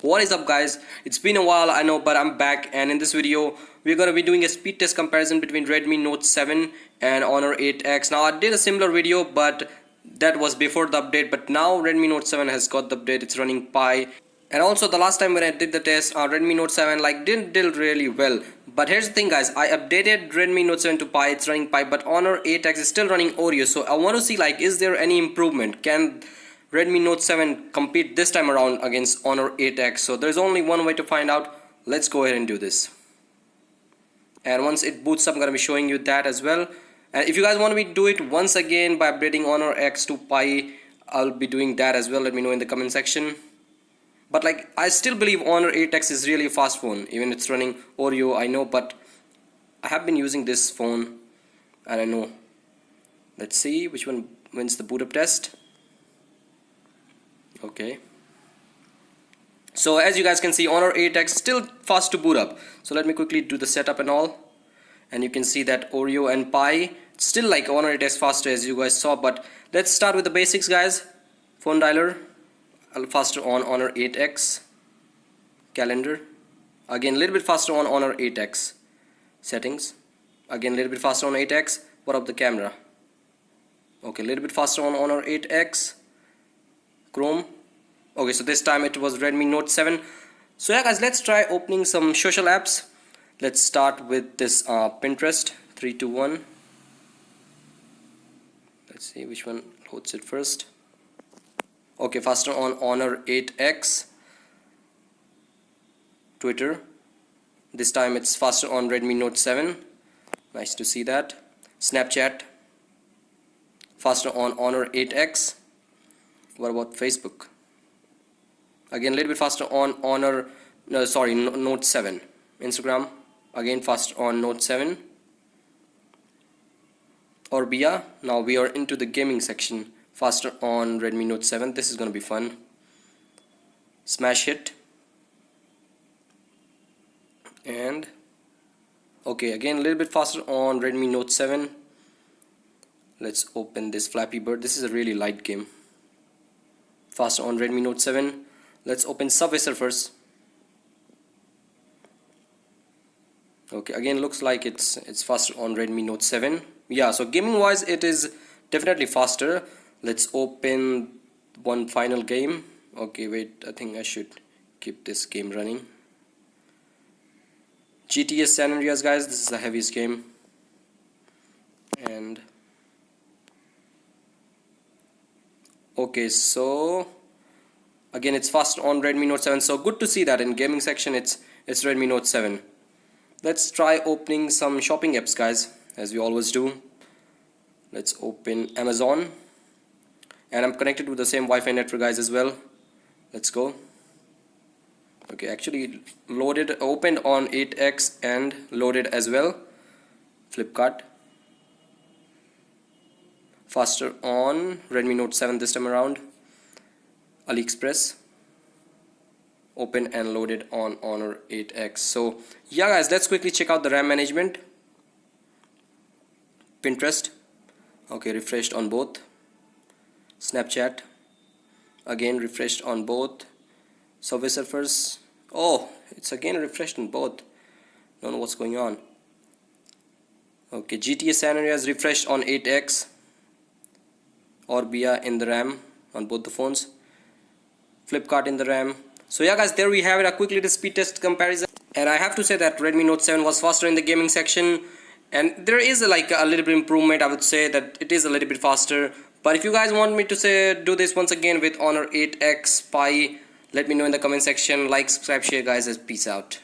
What is up guys, it's been a while I know, but I'm back, and in this video we're going to be doing a speed test comparison between Redmi Note 7 and Honor 8X. Now I did a similar video, but that was before the update, but now Redmi Note 7 has got the update. It's running Pi, and also the last time when I did the test, Redmi Note 7 didn't do really well. But here's the thing guys, I updated Redmi Note 7 to Pi, it's running Pi, but Honor 8X is still running Oreo. So I want to see is there any improvement? Can Redmi Note 7 compete this time around against Honor 8X? So there's only one way to find out. Let's go ahead and do this. And once it boots up, I'm going to be showing you that as well. And if you guys want me to do it once again by upgrading Honor X to Pi, I'll be doing that as well. Let me know in the comment section. But I still believe Honor 8X is really a fast phone. Even it's running Oreo, I know, but I have been using this phone and I know. Let's see which one wins the boot up test. Okay, so as you guys can see, Honor 8X still fast to boot up. So let me quickly do the setup and all, and you can see that Oreo and Pi still Honor 8X faster as you guys saw. But let's start with the basics guys. Phone dialer faster on Honor 8X. Calendar again a little bit faster on Honor 8X. Settings again a little bit faster on 8X. What up the camera? Okay, a little bit faster on Honor 8X. Chrome. Okay, so this time it was Redmi Note 7. So yeah guys, let's try opening some social apps. Let's start with this Pinterest. 3, 2, 1. Let's see which one loads it first. Okay, faster on Honor 8X. Twitter. This time it's faster on Redmi Note 7. Nice to see that. Snapchat. Faster on Honor 8X. What about Facebook? Again a little bit faster on Note 7. Instagram again faster on Note 7. Orbia, now we are into the gaming section, faster on Redmi Note 7. This is gonna be fun. Smash Hit, and okay, again a little bit faster on Redmi Note 7. Let's open this Flappy Bird. This is a really light game. Faster on Redmi Note 7. Let's open Subway Surfers. Okay, again looks like it's faster on Redmi Note 7. Yeah, so gaming wise it is definitely faster. Let's open one final game. Okay, wait, I think I should keep this game running. GTA San Andreas guys, this is the heaviest game. And okay, so again it's faster on Redmi Note 7. So good to see that in gaming section it's Redmi Note 7. Let's try opening some shopping apps guys, as we always do. Let's open Amazon, and I'm connected with the same Wi-Fi network guys as well. Let's go. Okay, actually opened on 8X and loaded as well. Flipkart. Faster on Redmi Note 7 this time around. AliExpress. Open and loaded on Honor 8X. So yeah guys, let's quickly check out the RAM management. Pinterest. Okay, refreshed on both. Snapchat. Again refreshed on both. Subway Surfers. Oh, it's again refreshed on both. Don't know what's going on. Okay, GTA San Andreas refreshed on 8X. Orbia in the RAM on both the phones. Flipkart in the RAM. So yeah guys, there we have it, a quick little speed test comparison. And I have to say that Redmi Note 7 was faster in the gaming section, and there is a little bit improvement. I would say that it is a little bit faster. But if you guys want me to do this once again with Honor 8X Pi, let me know in the comment section. Like, subscribe, share guys, and peace out.